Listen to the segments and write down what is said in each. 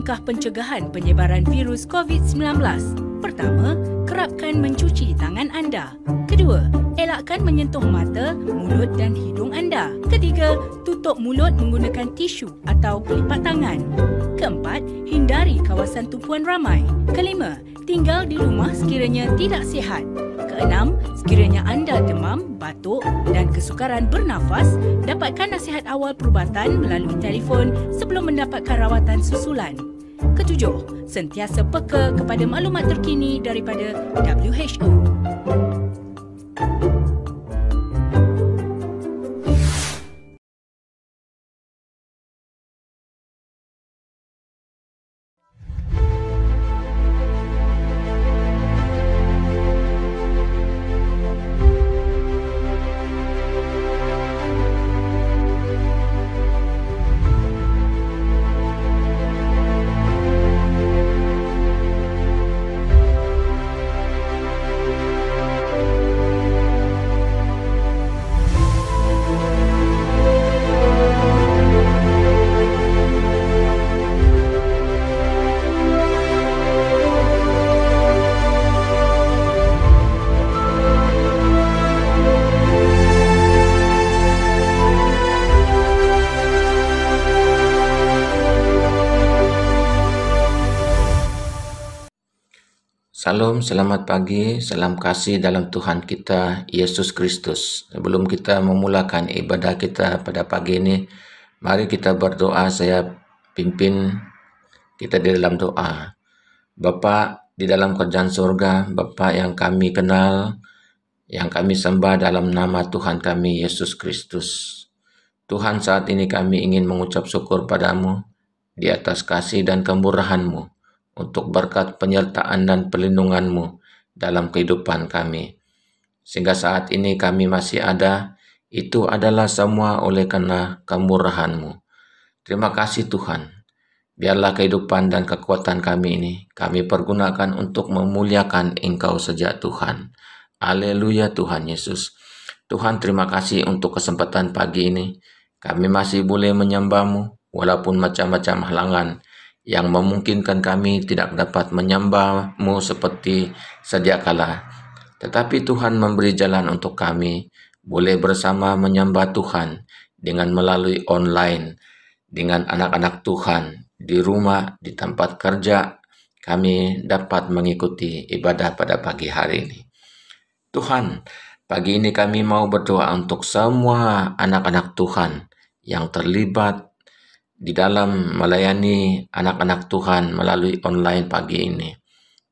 langkah pencegahan penyebaran virus COVID-19. Pertama, kerapkan mencuci tangan anda. Kedua, elakkan menyentuh mata, mulut dan hidung anda. Ketiga, tutup mulut menggunakan tisu atau pelipat tangan. Keempat, hindari kawasan tumpuan ramai. Kelima, tinggal di rumah sekiranya tidak sihat. Keenam, sekiranya anda demam, batuk dan kesukaran bernafas, dapatkan nasihat awal perubatan melalui telefon sebelum mendapatkan rawatan susulan. Ketujuh, sentiasa peka kepada maklumat terkini daripada WHO. Salam, selamat pagi, salam kasih dalam Tuhan kita, Yesus Kristus. Sebelum kita memulakan ibadah kita pada pagi ini, mari kita berdoa. Saya pimpin kita di dalam doa. Bapa di dalam kerajaan surga, Bapa yang kami kenal, yang kami sembah dalam nama Tuhan kami, Yesus Kristus. Tuhan, saat ini kami ingin mengucap syukur padamu di atas kasih dan kemurahan-Mu, untuk berkat penyertaan dan perlindungan-Mu dalam kehidupan kami. Sehingga saat ini kami masih ada, itu adalah semua oleh karena kemurahan-Mu. Terima kasih Tuhan. Biarlah kehidupan dan kekuatan kami ini kami pergunakan untuk memuliakan Engkau saja Tuhan. Haleluya Tuhan Yesus. Tuhan, terima kasih untuk kesempatan pagi ini. Kami masih boleh menyembah-Mu walaupun macam-macam halangan yang memungkinkan kami tidak dapat menyembah-Mu seperti sedia kala. Tetapi Tuhan memberi jalan untuk kami boleh bersama menyembah Tuhan dengan melalui online, dengan anak-anak Tuhan di rumah, di tempat kerja, kami dapat mengikuti ibadah pada pagi hari ini. Tuhan, pagi ini kami mau berdoa untuk semua anak-anak Tuhan yang terlibat di dalam melayani anak-anak Tuhan melalui online pagi ini.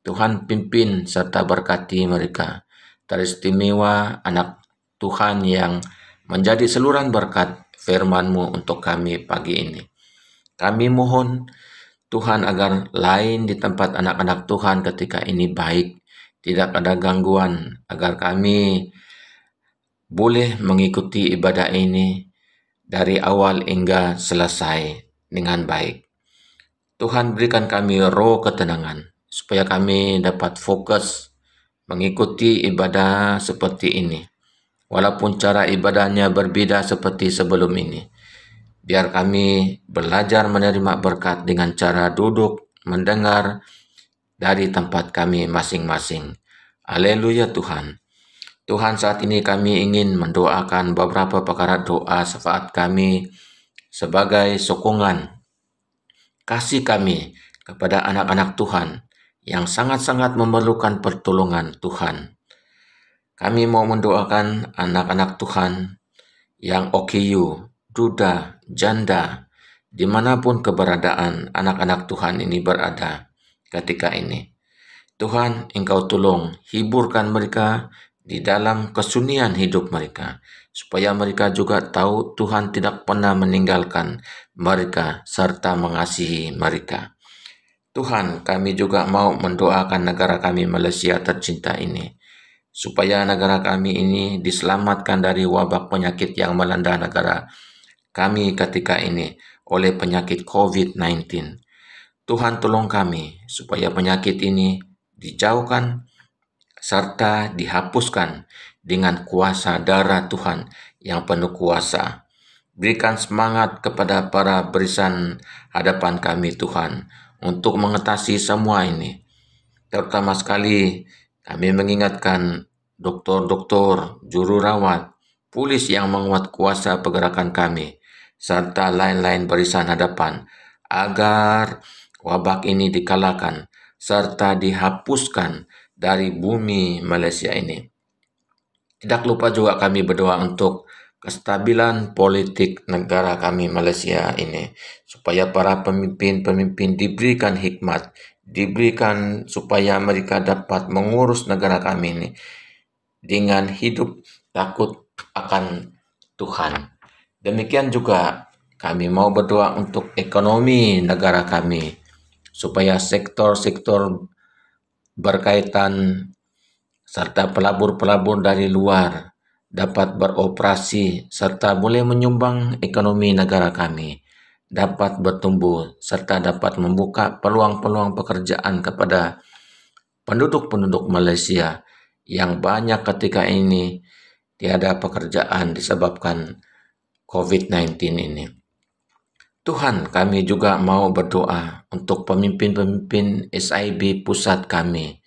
Tuhan pimpin serta berkati mereka. Teristimewa anak Tuhan yang menjadi saluran berkat firman-Mu untuk kami pagi ini. Kami mohon Tuhan agar lain di tempat anak-anak Tuhan ketika ini baik, tidak ada gangguan, agar kami boleh mengikuti ibadah ini dari awal hingga selesai dengan baik. Tuhan, berikan kami roh ketenangan supaya kami dapat fokus mengikuti ibadah seperti ini. Walaupun cara ibadahnya berbeda seperti sebelum ini. Biar kami belajar menerima berkat dengan cara duduk, mendengar dari tempat kami masing-masing. Haleluya Tuhan. Tuhan, saat ini kami ingin mendoakan beberapa perkara doa syafaat kami sebagai sokongan kasih kami kepada anak-anak Tuhan yang sangat-sangat memerlukan pertolongan Tuhan. Kami mau mendoakan anak-anak Tuhan yang OKU, duda, janda, dimanapun keberadaan anak-anak Tuhan ini berada ketika ini. Tuhan, Engkau tolong hiburkan mereka di dalam kesunyian hidup mereka, supaya mereka juga tahu Tuhan tidak pernah meninggalkan mereka serta mengasihi mereka. Tuhan, kami juga mau mendoakan negara kami Malaysia tercinta ini, supaya negara kami ini diselamatkan dari wabak penyakit yang melanda negara kami ketika ini oleh penyakit COVID-19. Tuhan, tolong kami supaya penyakit ini dijauhkan serta dihapuskan dengan kuasa darah Tuhan yang penuh kuasa. Berikan semangat kepada para barisan hadapan kami Tuhan untuk mengatasi semua ini. Terutama sekali kami mengingatkan dokter-dokter, juru rawat, polis yang menguat kuasa pergerakan kami, serta lain-lain barisan hadapan, agar wabak ini dikalahkan serta dihapuskan dari bumi Malaysia ini. Tidak lupa juga kami berdoa untuk kestabilan politik negara kami Malaysia ini, supaya para pemimpin-pemimpin diberikan hikmat, diberikan supaya mereka dapat mengurus negara kami ini dengan hidup takut akan Tuhan. Demikian juga kami mau berdoa untuk ekonomi negara kami, supaya sektor-sektor berkaitan serta pelabur-pelabur dari luar dapat beroperasi serta boleh menyumbang ekonomi negara kami dapat bertumbuh serta dapat membuka peluang-peluang pekerjaan kepada penduduk-penduduk Malaysia yang banyak ketika ini tiada pekerjaan disebabkan COVID-19 ini. Tuhan, kami juga mau berdoa untuk pemimpin-pemimpin SIB pusat kami.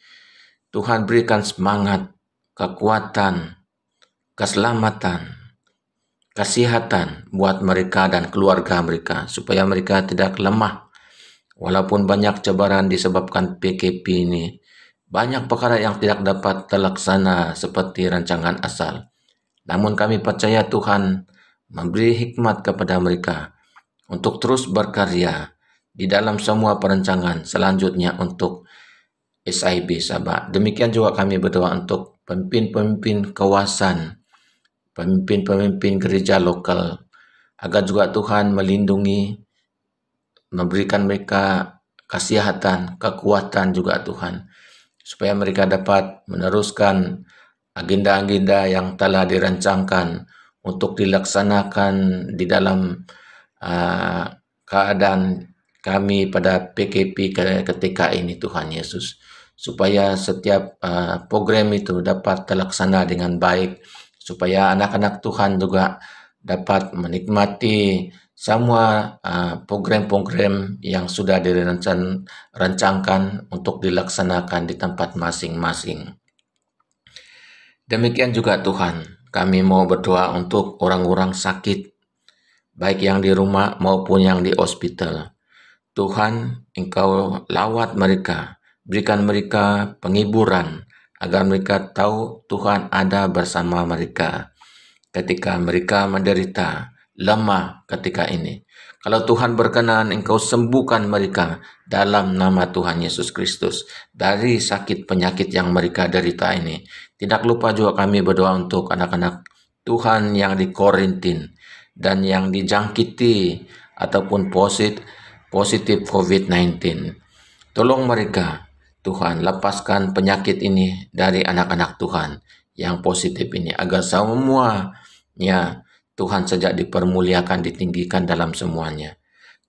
Tuhan berikan semangat, kekuatan, keselamatan, kesehatan buat mereka dan keluarga mereka, supaya mereka tidak lemah. Walaupun banyak cabaran disebabkan PKP ini, banyak perkara yang tidak dapat terlaksana seperti rancangan asal. Namun kami percaya Tuhan memberi hikmat kepada mereka untuk terus berkarya di dalam semua perancangan selanjutnya untuk SIB Sabah. Demikian juga kami berdoa untuk pemimpin-pemimpin kawasan, pemimpin-pemimpin gereja lokal, agar juga Tuhan melindungi, memberikan mereka kesehatan, kekuatan juga Tuhan, supaya mereka dapat meneruskan agenda-agenda yang telah dirancangkan untuk dilaksanakan di dalam keadaan kami pada PKP ketika ini, Tuhan Yesus, supaya setiap program itu dapat terlaksana dengan baik, supaya anak-anak Tuhan juga dapat menikmati semua program-program yang sudah dirancangkan untuk dilaksanakan di tempat masing-masing. Demikian juga Tuhan, kami mau berdoa untuk orang-orang sakit, baik yang di rumah maupun yang di hospital. Tuhan, Engkau lawat mereka, berikan mereka penghiburan, agar mereka tahu Tuhan ada bersama mereka ketika mereka menderita, lemah ketika ini. Kalau Tuhan berkenan, Engkau sembuhkan mereka dalam nama Tuhan Yesus Kristus dari sakit penyakit yang mereka derita ini. Tidak lupa juga kami berdoa untuk anak-anak Tuhan yang di Korintin dan yang dijangkiti ataupun positif COVID-19. Tolong mereka, Tuhan, lepaskan penyakit ini dari anak-anak Tuhan yang positif ini, agar semuanya Tuhan sejak dipermuliakan, ditinggikan dalam semuanya.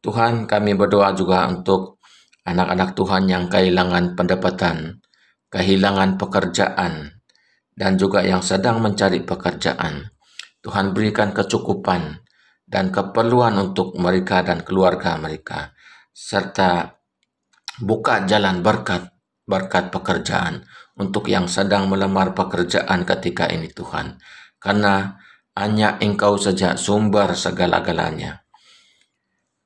Tuhan, kami berdoa juga untuk anak-anak Tuhan yang kehilangan pendapatan, kehilangan pekerjaan, dan juga yang sedang mencari pekerjaan. Tuhan berikan kecukupan dan keperluan untuk mereka dan keluarga mereka, serta buka jalan berkat pekerjaan untuk yang sedang melamar pekerjaan ketika ini, Tuhan. Karena hanya Engkau saja sumber segala-galanya.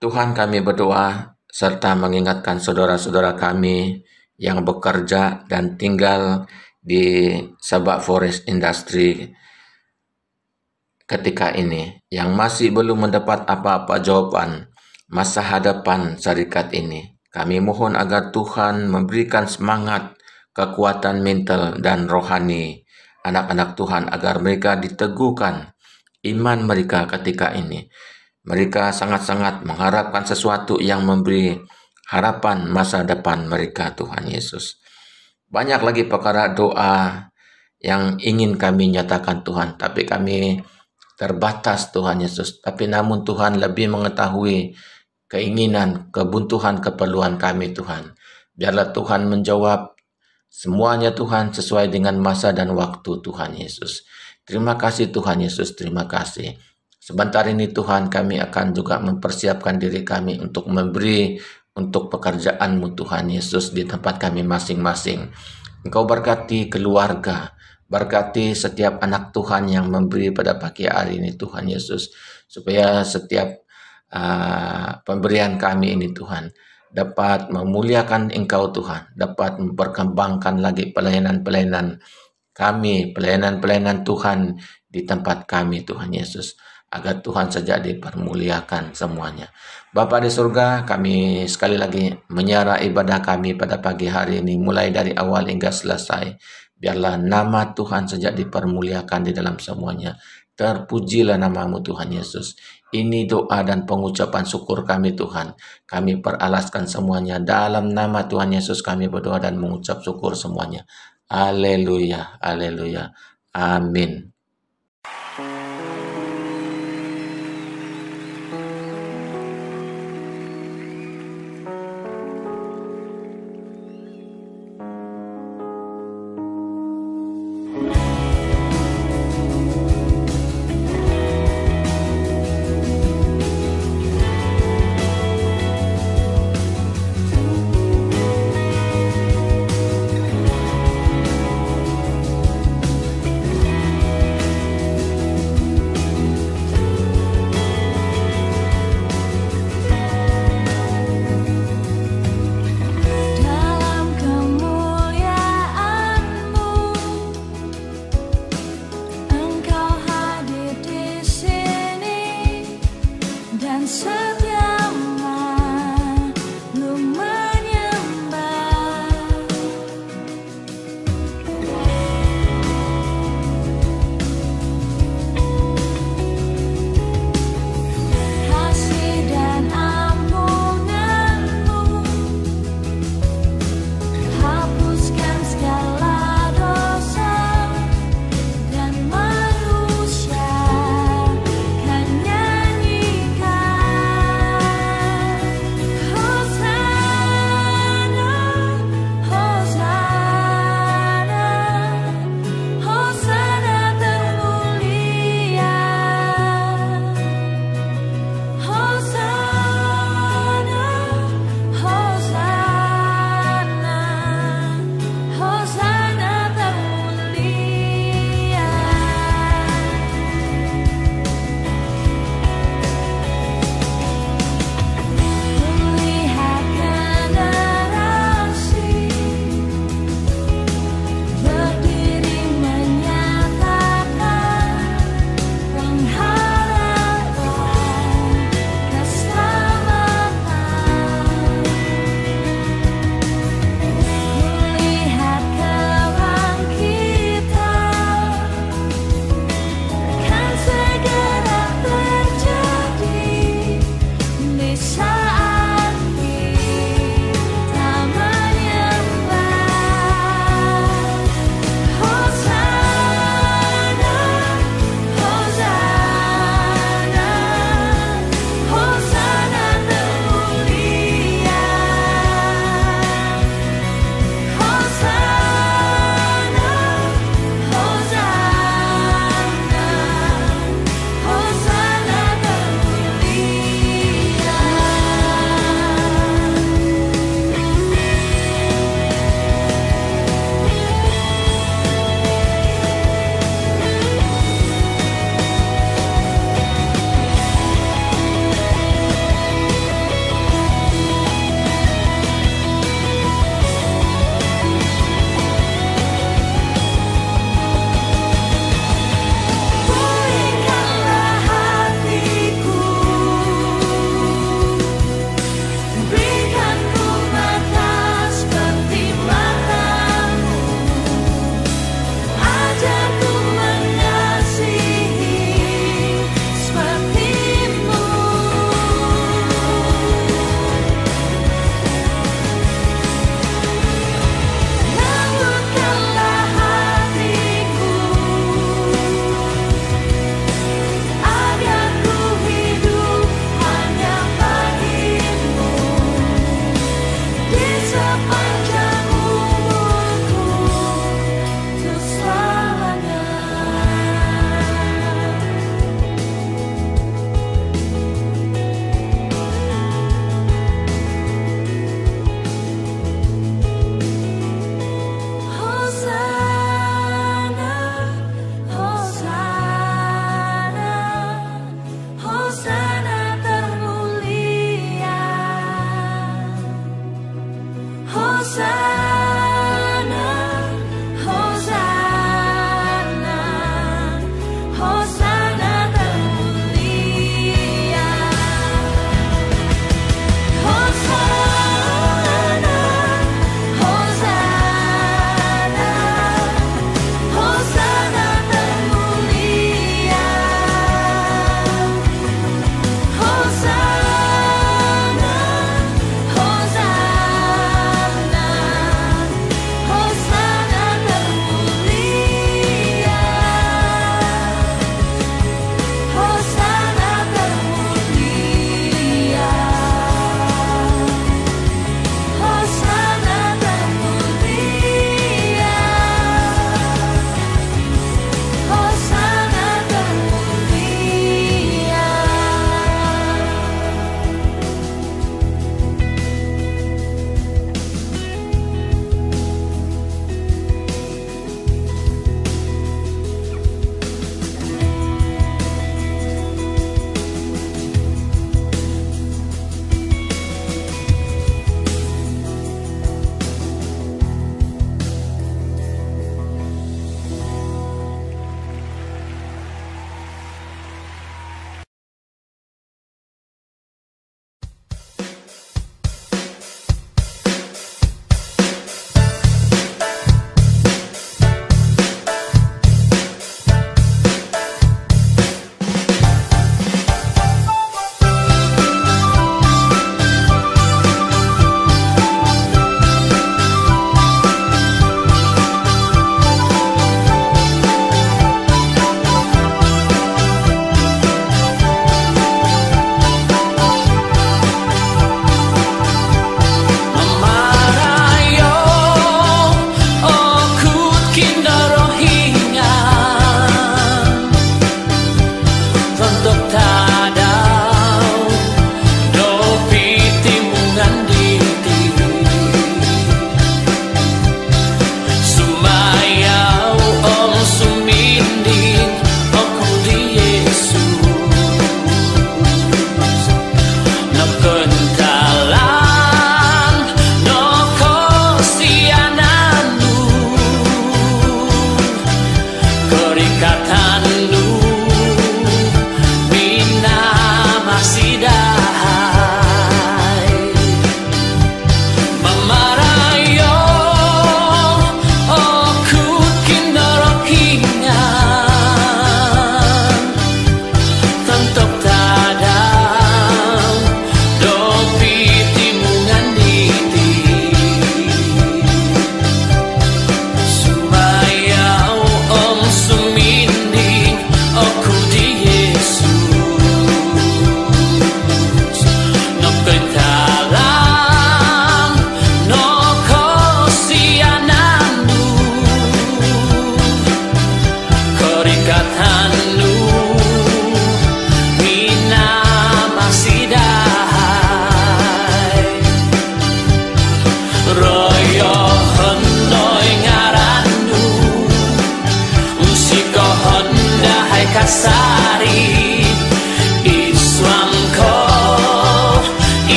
Tuhan, kami berdoa serta mengingatkan saudara-saudara kami yang bekerja dan tinggal di Sabah Forest Industry ketika ini, yang masih belum mendapat apa-apa jawaban masa hadapan syarikat ini. Kami mohon agar Tuhan memberikan semangat, kekuatan mental dan rohani anak-anak Tuhan, agar mereka diteguhkan iman mereka ketika ini. Mereka sangat-sangat mengharapkan sesuatu yang memberi harapan masa depan mereka, Tuhan Yesus. Banyak lagi perkara doa yang ingin kami nyatakan, Tuhan, tapi kami terbatas, Tuhan Yesus. Tapi namun Tuhan lebih mengetahui keinginan, kebutuhan, keperluan kami, Tuhan. Biarlah Tuhan menjawab semuanya, Tuhan, sesuai dengan masa dan waktu, Tuhan Yesus. Terima kasih, Tuhan Yesus, terima kasih. Sebentar ini, Tuhan, kami akan juga mempersiapkan diri kami untuk memberi untuk pekerjaan-Mu Tuhan Yesus di tempat kami masing-masing. Engkau berkati keluarga, berkati setiap anak Tuhan yang memberi pada pagi hari ini Tuhan Yesus, supaya setiap pemberian kami ini Tuhan dapat memuliakan Engkau Tuhan, dapat memperkembangkan lagi pelayanan-pelayanan kami, pelayanan-pelayanan Tuhan di tempat kami Tuhan Yesus, agar Tuhan saja dipermuliakan semuanya. Bapa di surga, kami sekali lagi menyerah ibadah kami pada pagi hari ini, mulai dari awal hingga selesai. Biarlah nama Tuhan saja dipermuliakan di dalam semuanya. Terpujilah nama-Mu Tuhan Yesus. Ini doa dan pengucapan syukur kami Tuhan. Kami peralaskan semuanya dalam nama Tuhan Yesus, kami berdoa dan mengucap syukur semuanya. Haleluya, haleluya, amin.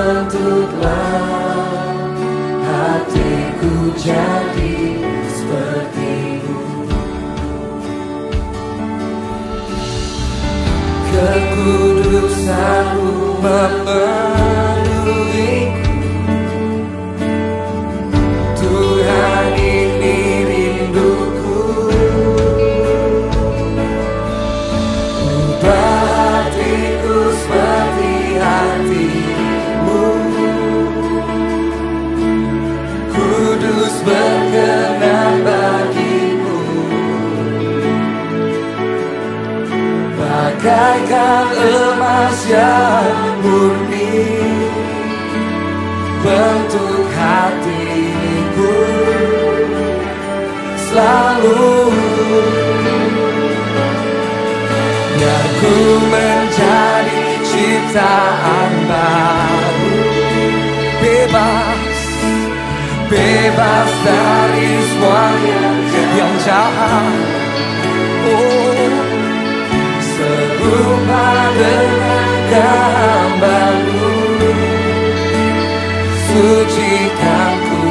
Bentuklah hatiku jadi seperti-Mu. Kekudusan-Mu memenuhiku. Tuhan, ini rinduku. Ubah hatiku seperti hati-Mu. Kudus berkenan bagi-Mu. Bagaikan emas yang murni, bentuk hatiku selalu. Biar ku menjadi ciptaan baru, bebas, bebas dari semua yang jahat. Oh, serupa dengan gambar-Mu, sucikan ku,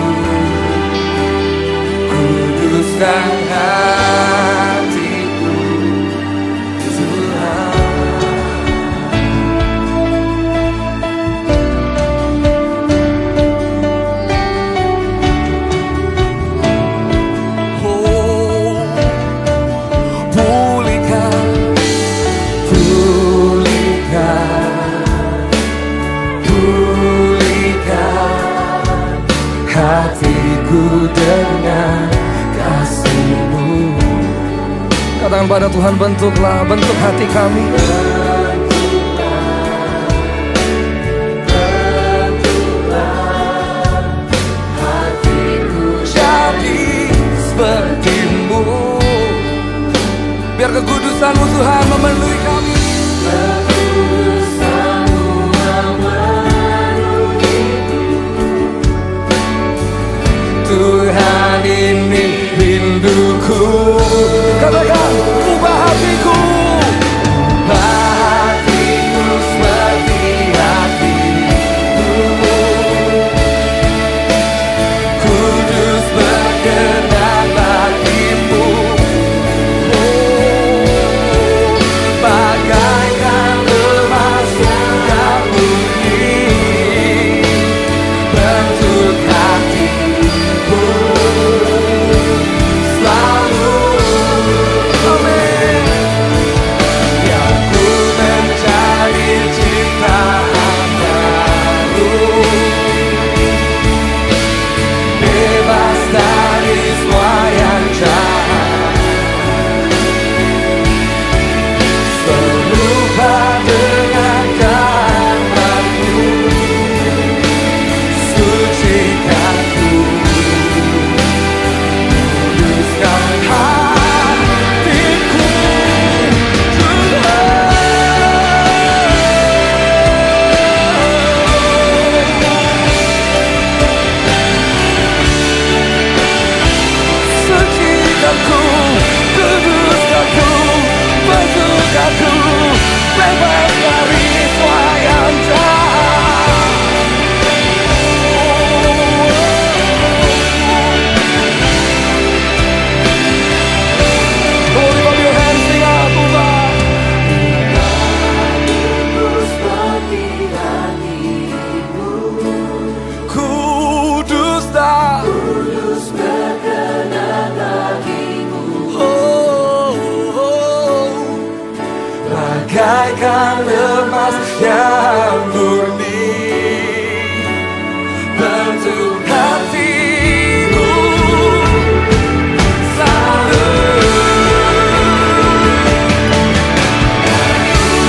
kuduskan hatiku, Tuhan. Oh, pulihkan, pulihkan, pulihkan hatiku dengan kasih-Mu. Katakan pada Tuhan, bentuklah, bentuk hati kami. Bentuklah hatiku jadi seperti-Mu. Biar kekudusan-Mu Tuhan memenuhi kami. Kekudusan-Mu memenuhiku. Tuhan, ini rinduku. Katakan, ubah hatiku. Ubah hatiku seperti hati-Mu. Kudus berkenan bagi-Mu. Oh, bagaikan emas yang murni, bentuk hatiku selalu. Amin. Biar ku menjadi ciptaan baru, bebas dari semua yang jahat. Serupa dengan gambar-Mu, sucikan ku, kuduskan hatiku, Tuhan. Sucikan ku, kuduskan ku, bentukkan ku, bebas dari semua yang jahat. Oh, lift up your hands, sing out, ubah. Kudus dah, kudus berkenan bagi-Mu. Oh, oh, bagaikan emas yang murni, bentuk hatiku selalu.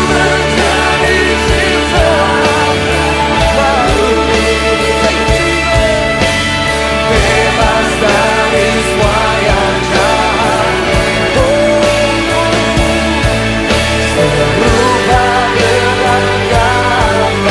Menjadi ciptaan baru, bebas dari semua yang jahat. Oh, serupa dengan gambar-Mu.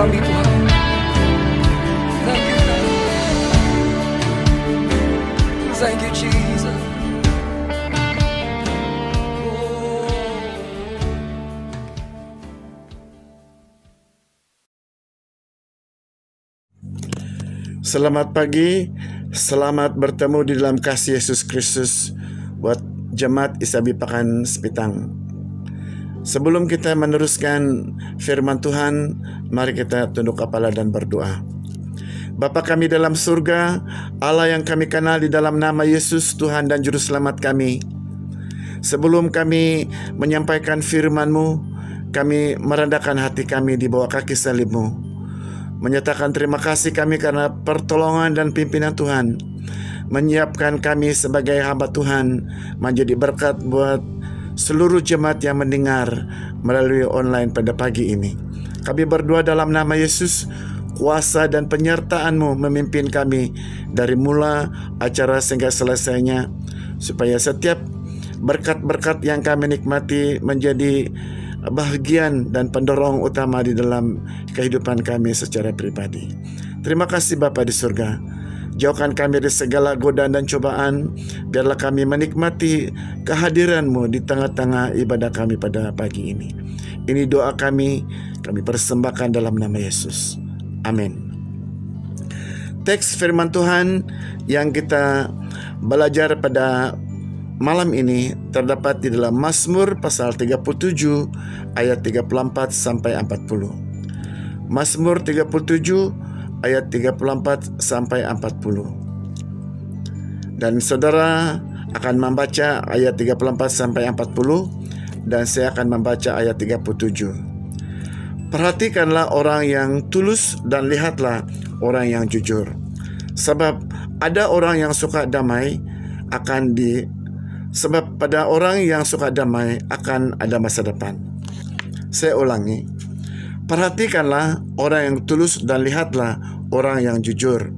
kami Tuhan. Thank you God. Thank you Jesus. Selamat pagi, selamat bertemu di dalam kasih Yesus Kristus buat jemaat Isabi Pakan Sepitang. Sebelum kita meneruskan firman Tuhan, mari kita tunduk kepala dan berdoa. Bapa kami dalam surga, Allah yang kami kenal di dalam nama Yesus, Tuhan dan Juru Selamat kami. Sebelum kami menyampaikan firman-Mu, kami merendahkan hati kami di bawah kaki salib-Mu. Menyatakan terima kasih kami karena pertolongan dan pimpinan Tuhan. Menyiapkan kami sebagai hamba Tuhan menjadi berkat buat seluruh jemaat yang mendengar melalui online pada pagi ini. Kami berdoa dalam nama Yesus, kuasa dan penyertaan-Mu memimpin kami dari mula acara sehingga selesainya, supaya setiap berkat-berkat yang kami nikmati menjadi bahagian dan pendorong utama di dalam kehidupan kami secara pribadi. Terima kasih Bapa di surga. Jauhkan kami dari segala godaan dan cobaan. Biarlah kami menikmati kehadiran-Mu di tengah-tengah ibadah kami pada pagi ini. Ini doa kami persembahkan dalam nama Yesus. Amin. Teks firman Tuhan yang kita belajar pada malam ini terdapat di dalam Mazmur pasal 37 ayat 34 sampai 40. Mazmur 37 ayat 34 sampai 40. Dan saudara akan membaca ayat 34 sampai 40 dan saya akan membaca ayat 37. Perhatikanlah orang yang tulus dan lihatlah orang yang jujur. Sebab ada orang yang suka damai Sebab pada orang yang suka damai akan ada masa depan. Saya ulangi. Perhatikanlah orang yang tulus dan lihatlah orang yang jujur.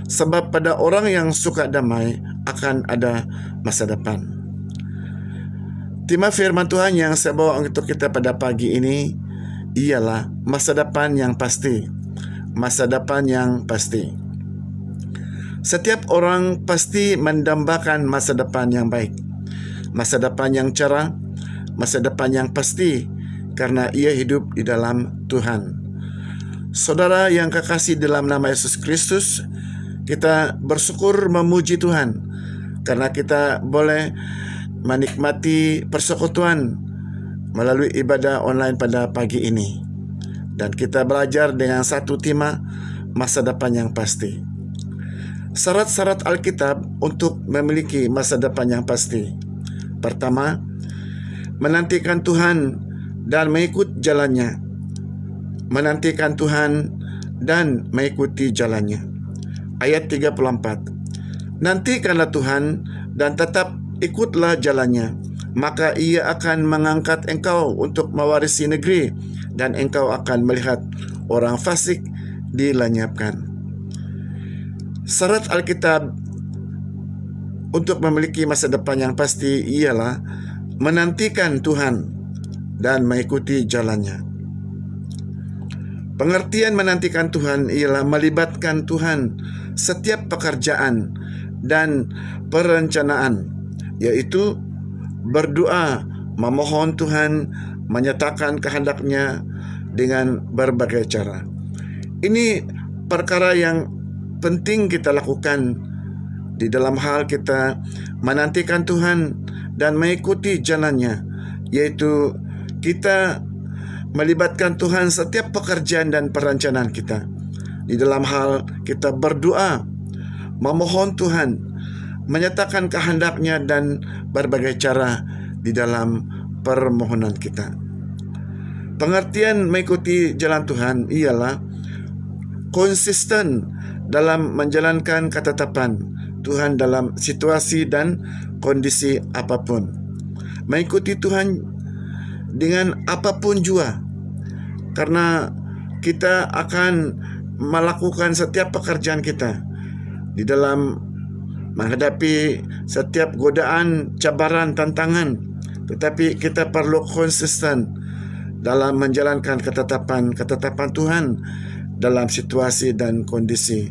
Sebab pada orang yang suka damai akan ada masa depan. Tema firman Tuhan yang saya bawa untuk kita pada pagi ini ialah masa depan yang pasti. Masa depan yang pasti. Setiap orang pasti mendambakan masa depan yang baik. Masa depan yang cerah, masa depan yang pasti, karena ia hidup di dalam Tuhan. Saudara yang kekasih dalam nama Yesus Kristus, kita bersyukur memuji Tuhan, karena kita boleh menikmati persekutuan melalui ibadah online pada pagi ini. Dan kita belajar dengan satu tema, masa depan yang pasti. Syarat-syarat Alkitab untuk memiliki masa depan yang pasti. Pertama, menantikan Tuhan dan mengikut jalannya. Menantikan Tuhan dan mengikuti jalannya. Ayat 34. Nantikanlah Tuhan dan tetap ikutlah jalannya, maka ia akan mengangkat engkau untuk mewarisi negeri, dan engkau akan melihat orang fasik dilenyapkan. Syarat Alkitab untuk memiliki masa depan yang pasti ialah menantikan Tuhan dan mengikuti jalannya. Pengertian menantikan Tuhan ialah melibatkan Tuhan setiap pekerjaan dan perencanaan, yaitu berdoa, memohon Tuhan menyatakan kehendak-Nya dengan berbagai cara. Ini perkara yang penting kita lakukan di dalam hal kita menantikan Tuhan dan mengikuti jalannya, yaitu kita melibatkan Tuhan setiap pekerjaan dan perencanaan kita. Di dalam hal kita berdoa, memohon Tuhan menyatakan kehendak-Nya dan berbagai cara di dalam permohonan kita. Pengertian mengikuti jalan Tuhan ialah konsisten dalam menjalankan ketetapan Tuhan dalam situasi dan kondisi apapun. Mengikuti Tuhan dengan apapun jua, karena kita akan melakukan setiap pekerjaan kita di dalam menghadapi setiap godaan, cabaran, tantangan. Tetapi kita perlu konsisten dalam menjalankan ketetapan Tuhan dalam situasi dan kondisi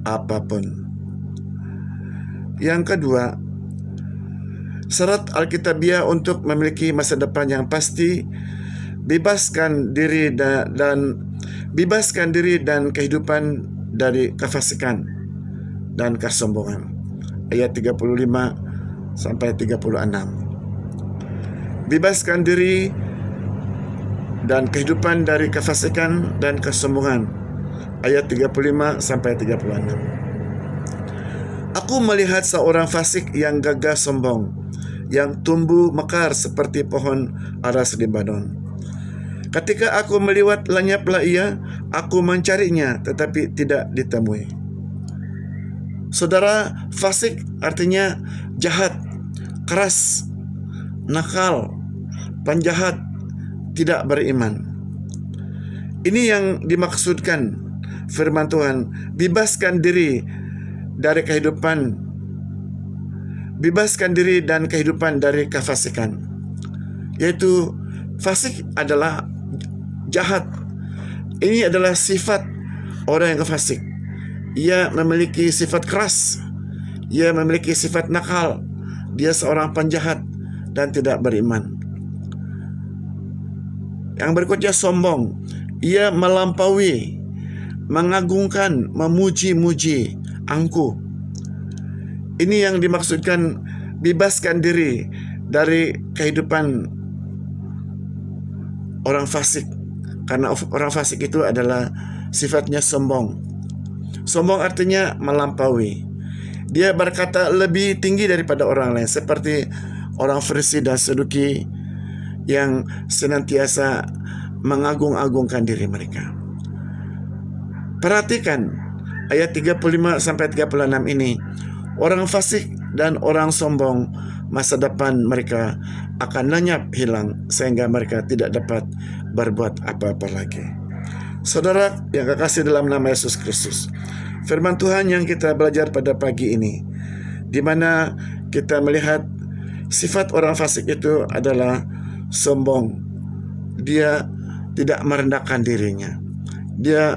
apapun. Yang kedua, syarat Alkitabiah untuk memiliki masa depan yang pasti, bebaskan diri dan kehidupan dari kefasikan dan kesombongan. Ayat 35 sampai 36. Bebaskan diri dan kehidupan dari kefasikan dan kesombongan. Ayat 35 sampai 36. Aku melihat seorang fasik yang gagah sombong, yang tumbuh mekar seperti pohon aras Lebanon. Ketika aku melihat, lenyaplah ia. Aku mencarinya, tetapi tidak ditemui. Saudara, fasik artinya jahat, keras, nakal, penjahat, tidak beriman. Ini yang dimaksudkan firman Tuhan. Bebaskan diri dari kehidupan, bebaskan diri dan kehidupan dari kefasikan. Yaitu fasik adalah jahat. Ini adalah sifat orang yang fasik. Ia memiliki sifat keras, ia memiliki sifat nakal, dia seorang penjahat dan tidak beriman. Yang berikutnya sombong. Ia melampaui, mengagungkan, memuji-muji, angkuh. Ini yang dimaksudkan bebaskan diri dari kehidupan orang fasik. Karena orang fasik itu adalah sifatnya sombong. Sombong artinya melampaui. Dia berkata lebih tinggi daripada orang lain, seperti orang Farisi dan Saduki yang senantiasa mengagung-agungkan diri mereka. Perhatikan ayat 35 sampai 36 ini. Orang fasik dan orang sombong, masa depan mereka akan lenyap hilang sehingga mereka tidak dapat berbuat apa-apa lagi. Saudara yang kekasih dalam nama Yesus Kristus, firman Tuhan yang kita belajar pada pagi ini, di mana kita melihat sifat orang fasik itu adalah sombong. Dia tidak merendahkan dirinya. Dia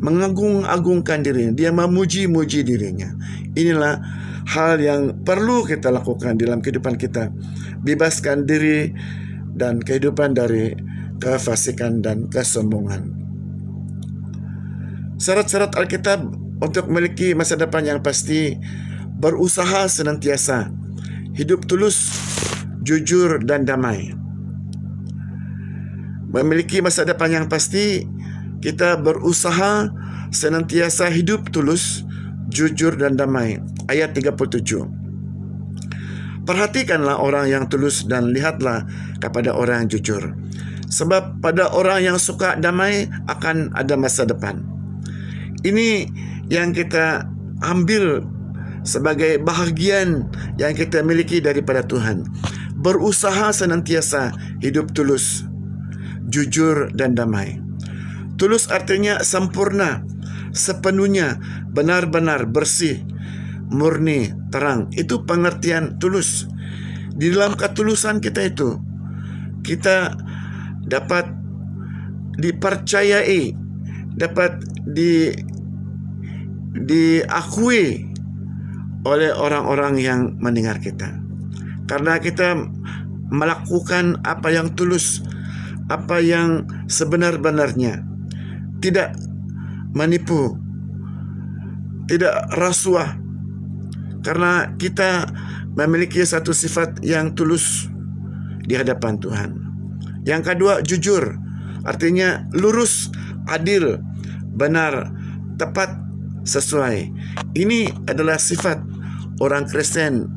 mengagung-agungkan dirinya. Dia memuji-muji dirinya. Inilah hal yang perlu kita lakukan dalam kehidupan kita. Bebaskan diri dan kehidupan dari kefasikan dan kesombongan. Syarat-syarat Alkitab untuk memiliki masa depan yang pasti: berusaha senantiasa, hidup tulus, jujur dan damai. Memiliki masa depan yang pasti, kita berusaha senantiasa hidup tulus, jujur dan damai. Ayat 37. Perhatikanlah orang yang tulus dan lihatlah kepada orang yang jujur. Sebab pada orang yang suka damai akan ada masa depan. Ini yang kita ambil sebagai bahagian yang kita miliki daripada Tuhan. Berusaha senantiasa hidup tulus, jujur dan damai. Tulus artinya sempurna, sepenuhnya, benar-benar bersih, murni, terang. Itu pengertian tulus. Di dalam ketulusan kita itu, kita dapat dipercayai, dapat diakui oleh orang-orang yang mendengar kita. Karena kita melakukan apa yang tulus, apa yang sebenar-benarnya, tidak menipu, tidak rasuah. Karena kita memiliki satu sifat yang tulus di hadapan Tuhan. Yang kedua, jujur. Artinya lurus, adil, benar, tepat, sesuai. Ini adalah sifat orang Kristen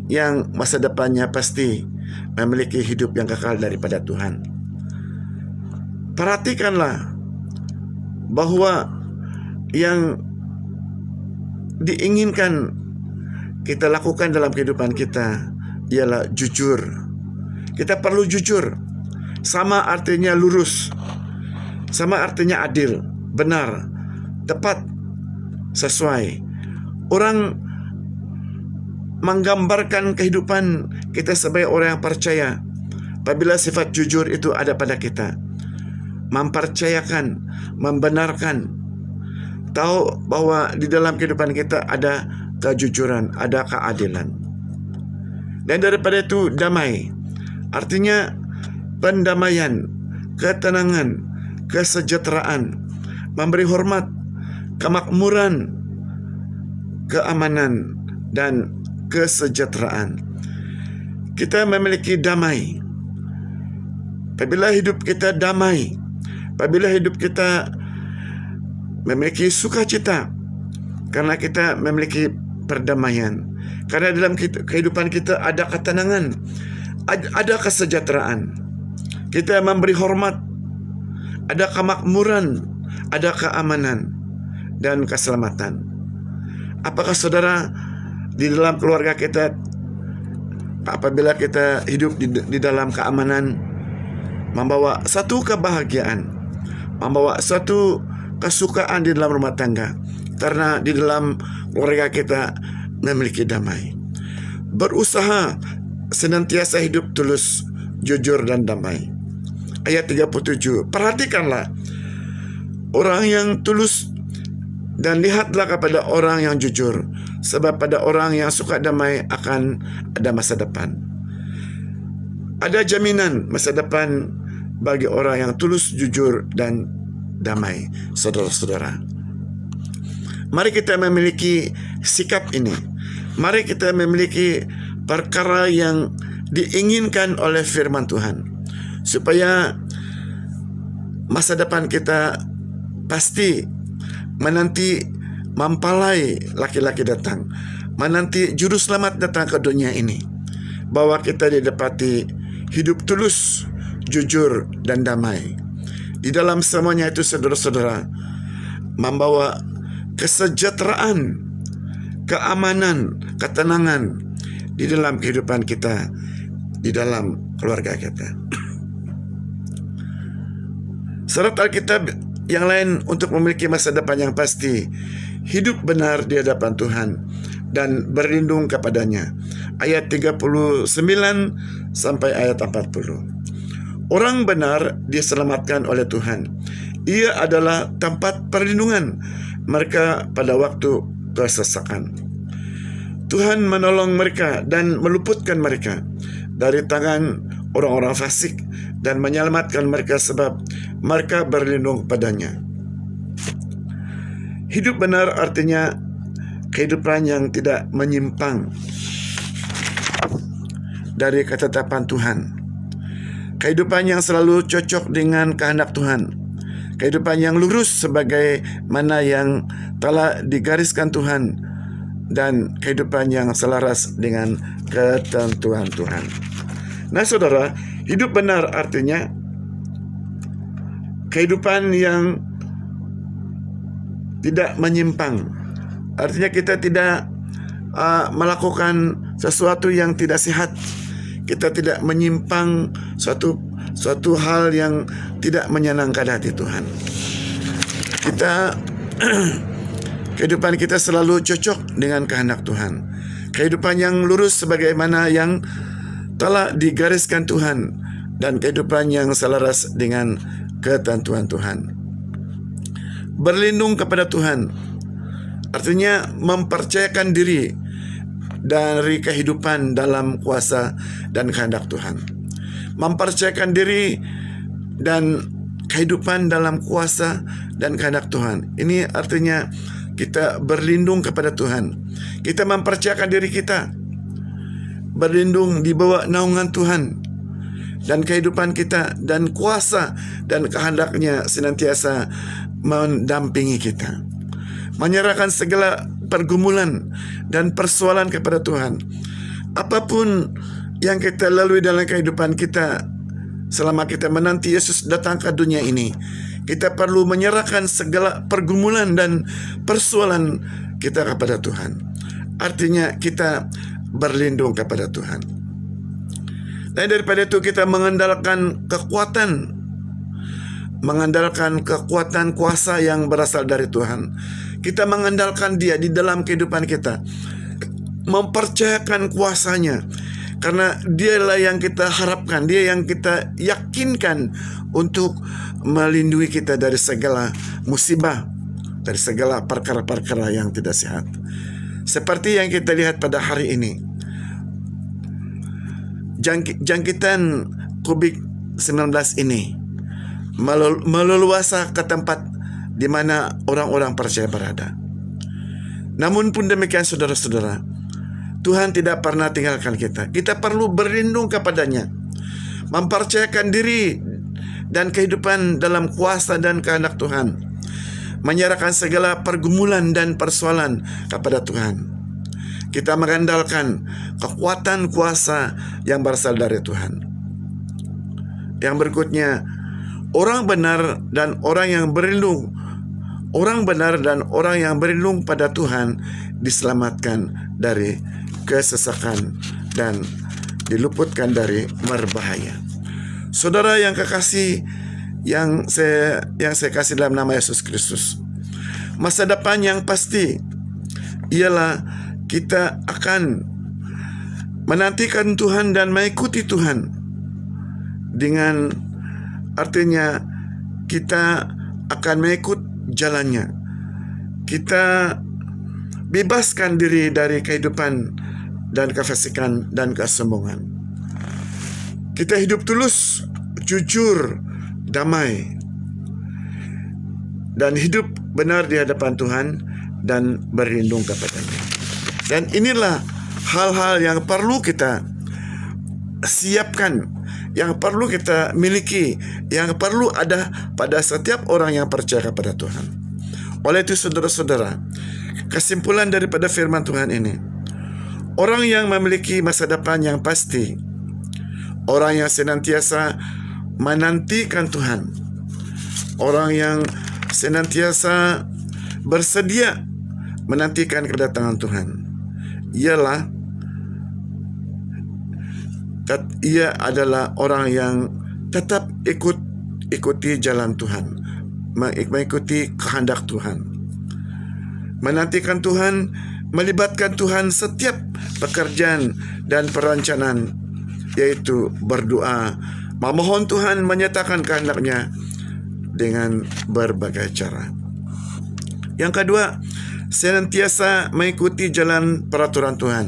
yang masa depannya pasti memiliki hidup yang kekal daripada Tuhan. Perhatikanlah bahwa yang diinginkan kita lakukan dalam kehidupan kita ialah jujur. Kita perlu jujur. Sama artinya lurus, sama artinya adil, benar, tepat, sesuai. Orang menggambarkan kehidupan kita sebagai orang yang percaya apabila sifat jujur itu ada pada kita. Mempercayakan, membenarkan, tahu bahwa di dalam kehidupan kita ada kejujuran, ada keadilan. Dan daripada itu damai, artinya pendamaian, ketenangan, kesejahteraan, memberi hormat, kemakmuran, keamanan, dan kesejahteraan. Kita memiliki damai. Apabila hidup kita damai, apabila hidup kita memiliki sukacita, karena kita memiliki perdamaian, karena dalam kehidupan kita ada ketenangan, ada kesejahteraan, kita memberi hormat, ada kemakmuran, ada keamanan, dan keselamatan. Apakah saudara di dalam keluarga kita, apabila kita hidup di dalam keamanan, membawa satu kebahagiaan, membawa satu kesukaan di dalam rumah tangga, karena di dalam keluarga kita memiliki damai. Berusaha senantiasa hidup tulus, jujur, dan damai. Ayat 37, perhatikanlah orang yang tulus dan lihatlah kepada orang yang jujur, sebab pada orang yang suka damai akan ada masa depan. Ada jaminan masa depan bagi orang yang tulus, jujur, dan damai. Saudara-saudara, mari kita memiliki sikap ini. Mari kita memiliki perkara yang diinginkan oleh firman Tuhan, supaya masa depan kita pasti menanti mempelai laki-laki datang, menanti juru selamat datang ke dunia ini, bahwa kita didapati hidup tulus, jujur, dan damai. Di dalam semuanya itu, saudara-saudara, membawa kesejahteraan, keamanan, ketenangan di dalam kehidupan kita, di dalam keluarga kita. Syarat Alkitab yang lain untuk memiliki masa depan yang pasti, hidup benar di hadapan Tuhan dan berlindung kepadanya. Ayat 39 sampai ayat 40. Orang benar diselamatkan oleh Tuhan. Ia adalah tempat perlindungan mereka pada waktu kesesakan. Tuhan menolong mereka dan meluputkan mereka dari tangan orang-orang fasik dan menyelamatkan mereka sebab mereka berlindung padanya. Hidup benar artinya kehidupan yang tidak menyimpang dari ketetapan Tuhan. Kehidupan yang selalu cocok dengan kehendak Tuhan. Kehidupan yang lurus sebagaimana yang telah digariskan Tuhan, dan kehidupan yang selaras dengan ketentuan Tuhan. Nah, saudara, hidup benar artinya kehidupan yang tidak menyimpang. Artinya kita tidak melakukan sesuatu yang tidak sehat. Kita tidak menyimpang suatu hal yang tidak menyenangkan hati Tuhan. Kehidupan kita selalu cocok dengan kehendak Tuhan. Kehidupan yang lurus sebagaimana yang telah digariskan Tuhan, dan kehidupan yang selaras dengan ketentuan Tuhan. Berlindung kepada Tuhan artinya mempercayakan diri dari kehidupan dalam kuasa dan kehendak Tuhan. Mempercayakan diri dan kehidupan dalam kuasa dan kehendak Tuhan. Ini artinya kita berlindung kepada Tuhan. Kita mempercayakan diri kita berlindung di bawah naungan Tuhan, dan kehidupan kita dan kuasa dan kehendaknya senantiasa mendampingi kita. Menyerahkan segala pergumulan dan persoalan kepada Tuhan. Apapun yang kita lalui dalam kehidupan kita selama kita menanti Yesus datang ke dunia ini, kita perlu menyerahkan segala pergumulan dan persoalan kita kepada Tuhan. Artinya kita berlindung kepada Tuhan. Dan daripada itu kita mengandalkan kekuatan kuasa yang berasal dari Tuhan. Kita mengandalkan Dia di dalam kehidupan kita, mempercayakan kuasanya, karena Dialah yang kita harapkan, Dia yang kita yakinkan untuk melindungi kita dari segala musibah, dari segala perkara-perkara yang tidak sehat. Seperti yang kita lihat pada hari ini, jangkitan COVID-19 ini meleluasa ke tempat di mana orang-orang percaya berada. Namun pun demikian, saudara-saudara, Tuhan tidak pernah tinggalkan kita. Kita perlu berlindung kepadanya, mempercayakan diri dan kehidupan dalam kuasa dan kehendak Tuhan, menyerahkan segala pergumulan dan persoalan kepada Tuhan. Kita mengandalkan kekuatan kuasa yang berasal dari Tuhan. Yang berikutnya, orang benar dan orang yang berlindung pada Tuhan diselamatkan dari kesesakan dan diluputkan dari berbahaya. Saudara yang kekasih, yang saya kasih dalam nama Yesus Kristus, masa depan yang pasti ialah kita akan menantikan Tuhan dan mengikuti Tuhan. Dengan artinya kita akan mengikut jalannya. Kita bebaskan diri dari kehidupan dan kefasikan dan kesombongan. Kita hidup tulus, jujur, damai, dan hidup benar di hadapan Tuhan dan berlindung kepadanya. Dan inilah hal-hal yang perlu kita siapkan, yang perlu kita miliki, yang perlu ada pada setiap orang yang percaya kepada Tuhan. Oleh itu, saudara-saudara, kesimpulan daripada firman Tuhan ini, orang yang memiliki masa depan yang pasti, orang yang senantiasa menantikan Tuhan, orang yang senantiasa bersedia menantikan kedatangan Tuhan, ia adalah orang yang tetap ikuti jalan Tuhan, mengikuti kehendak Tuhan, menantikan Tuhan, melibatkan Tuhan setiap pekerjaan dan perencanaan, yaitu berdoa, memohon Tuhan menyatakan kehendaknya dengan berbagai cara. Yang kedua, senantiasa mengikuti jalan peraturan Tuhan.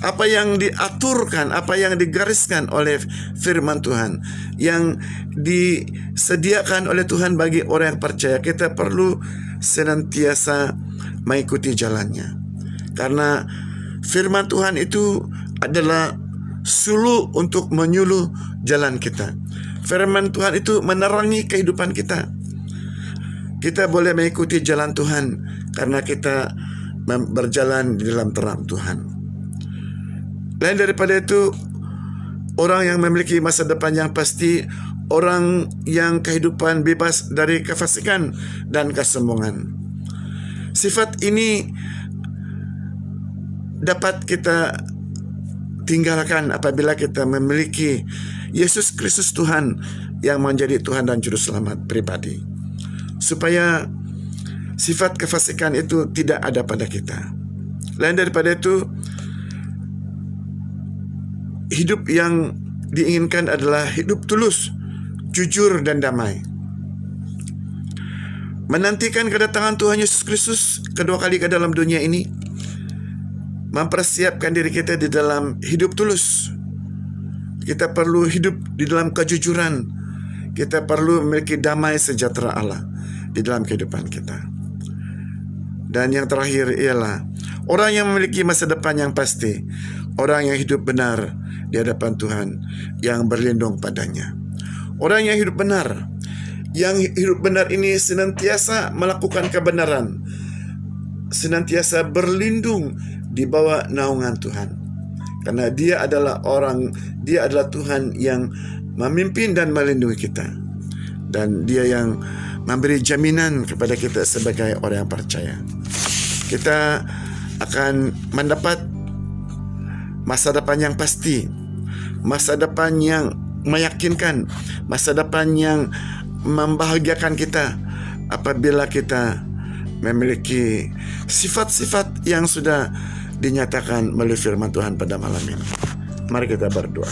Apa yang diaturkan, apa yang digariskan oleh firman Tuhan, yang disediakan oleh Tuhan bagi orang yang percaya, kita perlu senantiasa mengikuti jalannya. Karena firman Tuhan itu adalah suluh untuk menyuluh jalan kita. Firman Tuhan itu menerangi kehidupan kita. Kita boleh mengikuti jalan Tuhan karena kita berjalan di dalam terang Tuhan. Lain daripada itu, orang yang memiliki masa depan yang pasti, orang yang kehidupan bebas dari kefasikan dan kesombongan. Sifat ini dapat kita tinggalkan apabila kita memiliki Yesus Kristus Tuhan yang menjadi Tuhan dan Juru Selamat pribadi, supaya sifat kefasikan itu tidak ada pada kita. Lain daripada itu, hidup yang diinginkan adalah hidup tulus, jujur, dan damai. Menantikan kedatangan Tuhan Yesus Kristus kedua kali ke dalam dunia ini, mempersiapkan diri kita di dalam hidup tulus. Kita perlu hidup di dalam kejujuran. Kita perlu memiliki damai sejahtera Allah di dalam kehidupan kita. Dan yang terakhir ialah orang yang memiliki masa depan yang pasti, orang yang hidup benar di hadapan Tuhan, yang berlindung padanya. Orang yang hidup benar, ini senantiasa melakukan kebenaran, senantiasa berlindung di bawah naungan Tuhan. Karena dia adalah Tuhan yang memimpin dan melindungi kita. Dan dia yang memberi jaminan kepada kita sebagai orang yang percaya. Kita akan mendapat masa depan yang pasti, masa depan yang meyakinkan, masa depan yang membahagiakan kita apabila kita memiliki sifat-sifat yang sudah dinyatakan melalui firman Tuhan pada malam ini. Mari kita berdoa.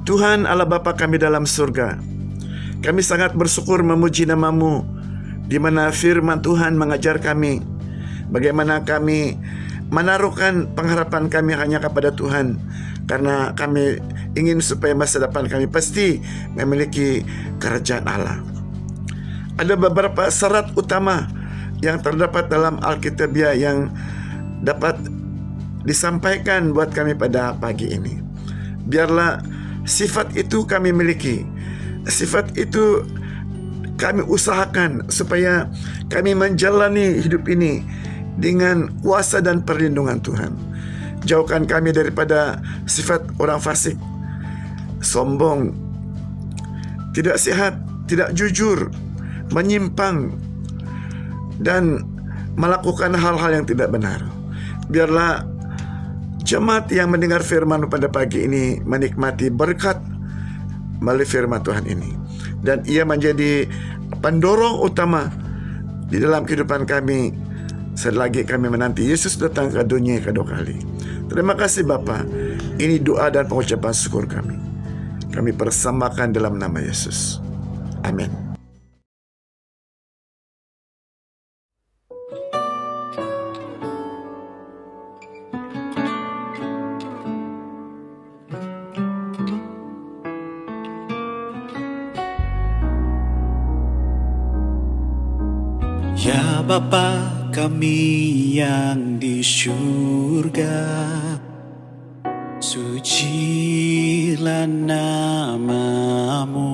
Tuhan Allah Bapa kami dalam surga, kami sangat bersyukur memuji nama-Mu di mana firman Tuhan mengajar kami bagaimana kami menaruhkan pengharapan kami hanya kepada Tuhan, karena kami ingin supaya masa depan kami pasti memiliki kerajaan Allah. Ada beberapa syarat utama yang terdapat dalam Alkitabiah yang dapat disampaikan buat kami pada pagi ini. Biarlah sifat itu kami miliki. Sifat itu kami usahakan supaya kami menjalani hidup ini dengan kuasa dan perlindungan Tuhan. Jauhkan kami daripada sifat orang fasik, sombong, tidak sehat, tidak jujur, menyimpang, dan melakukan hal-hal yang tidak benar. Biarlah jemaat yang mendengar firman pada pagi ini menikmati berkat melalui firman Tuhan ini, dan ia menjadi pendorong utama di dalam kehidupan kami selagi kami menanti Yesus datang ke dunia kedua kali. Terima kasih Bapa. Ini doa dan pengucapan syukur kami. Kami persembahkan dalam nama Yesus. Amin. Ya Bapa kami yang di surga, sucilah namamu.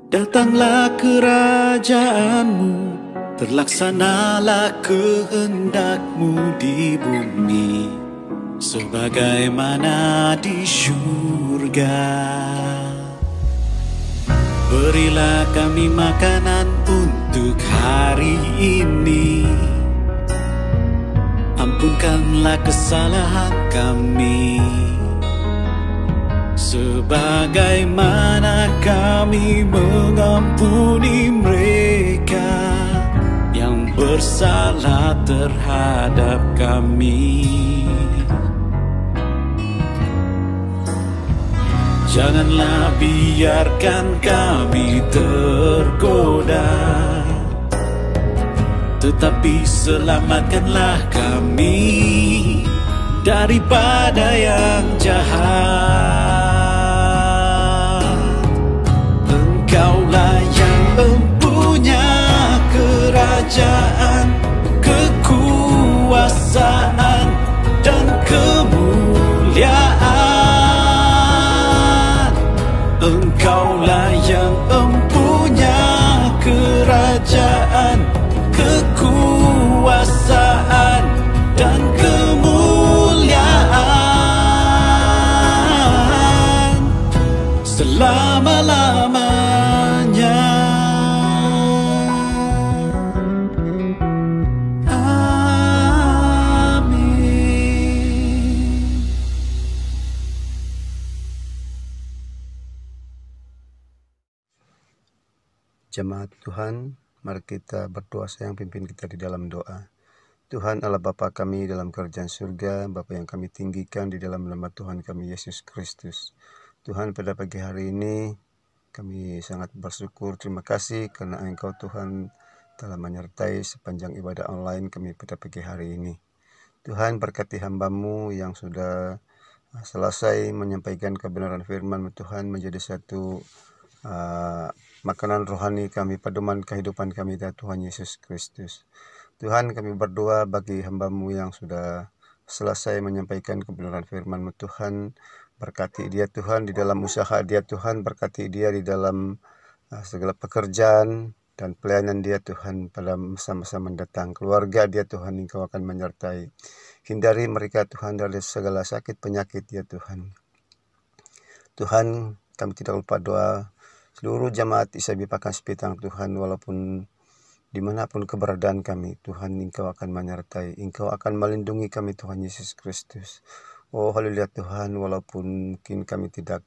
Datanglah kerajaanmu, terlaksanalah kehendakmu di bumi sebagaimana di surga. Berilah kami makanan untuk hari ini. Ampunkanlah kesalahan kami, sebagaimana kami mengampuni mereka yang bersalah terhadap kami. Janganlah biarkan kami tergoda, tetapi selamatkanlah kami daripada yang jahat. Engkaulah yang mempunyai kerajaan, kekuasaan, dan kemuliaan. Engkaulah yang mempunyai kerajaan, kekuasaan, dan kemuliaan selama-lamanya. Jemaat Tuhan, mari kita berdoa. Sayang, pimpin kita di dalam doa. Tuhan Allah Bapa kami dalam kerajaan surga, Bapa yang kami tinggikan di dalam nama Tuhan kami Yesus Kristus. Tuhan, pada pagi hari ini kami sangat bersyukur, terima kasih karena Engkau Tuhan telah menyertai sepanjang ibadah online kami pada pagi hari ini. Tuhan, berkati hamba-Mu yang sudah selesai menyampaikan kebenaran firman-Mu Tuhan, menjadi satu makanan rohani kami, pedoman kehidupan kami dari Tuhan Yesus Kristus. Tuhan, kami berdoa bagi hamba-Mu yang sudah selesai menyampaikan kebenaran firman-Mu Tuhan. Berkati dia Tuhan di dalam usaha dia Tuhan, berkati dia di dalam segala pekerjaan dan pelayanan dia Tuhan pada masa-masa mendatang. Keluarga dia Tuhan, Engkau akan menyertai. Hindari mereka Tuhan dari segala sakit penyakit ya Tuhan. Tuhan, kami tidak lupa doa seluruh jemaat ISABI Pakan Sepitang Tuhan, walaupun dimanapun keberadaan kami, Tuhan Engkau akan menyertai, Engkau akan melindungi kami Tuhan Yesus Kristus. Oh haleluya Tuhan, walaupun mungkin kami tidak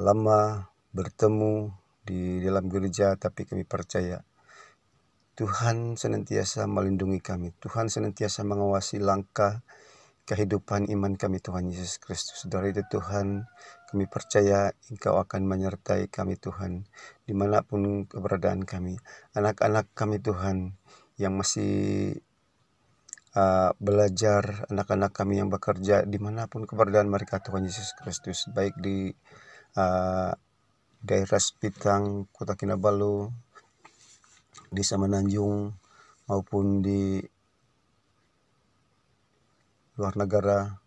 lama bertemu di dalam gereja, tapi kami percaya Tuhan senantiasa melindungi kami, Tuhan senantiasa mengawasi langkah kehidupan iman kami Tuhan Yesus Kristus. Dari itu Tuhan, kami percaya Engkau akan menyertai kami Tuhan, dimanapun keberadaan kami. Anak-anak kami Tuhan yang masih belajar, anak-anak kami yang bekerja, dimanapun keberadaan mereka Tuhan Yesus Kristus, baik di daerah Sepitang, Kota Kinabalu, di Semenanjung, maupun di luar negara,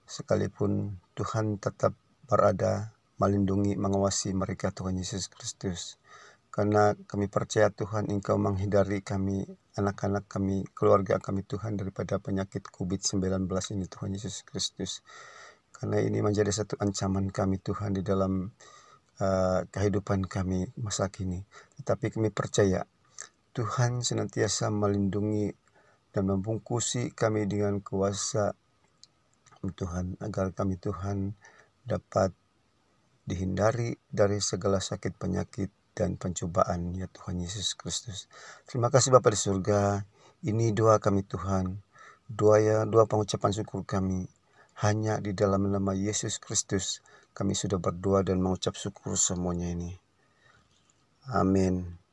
sekalipun Tuhan tetap berada, melindungi, mengawasi mereka Tuhan Yesus Kristus. Karena kami percaya Tuhan Engkau menghindari kami, anak-anak kami, keluarga kami Tuhan daripada penyakit COVID-19 ini Tuhan Yesus Kristus. Karena ini menjadi satu ancaman kami Tuhan di dalam kehidupan kami masa kini. Tetapi kami percaya Tuhan senantiasa melindungi dan membungkusi kami dengan kuasa Tuhan, agar kami Tuhan dapat dihindari dari segala sakit penyakit dan pencobaan ya Tuhan Yesus Kristus. Terima kasih Bapa di surga. Ini doa kami Tuhan, doa pengucapan syukur kami. Hanya di dalam nama Yesus Kristus kami sudah berdoa dan mengucap syukur semuanya ini. Amin.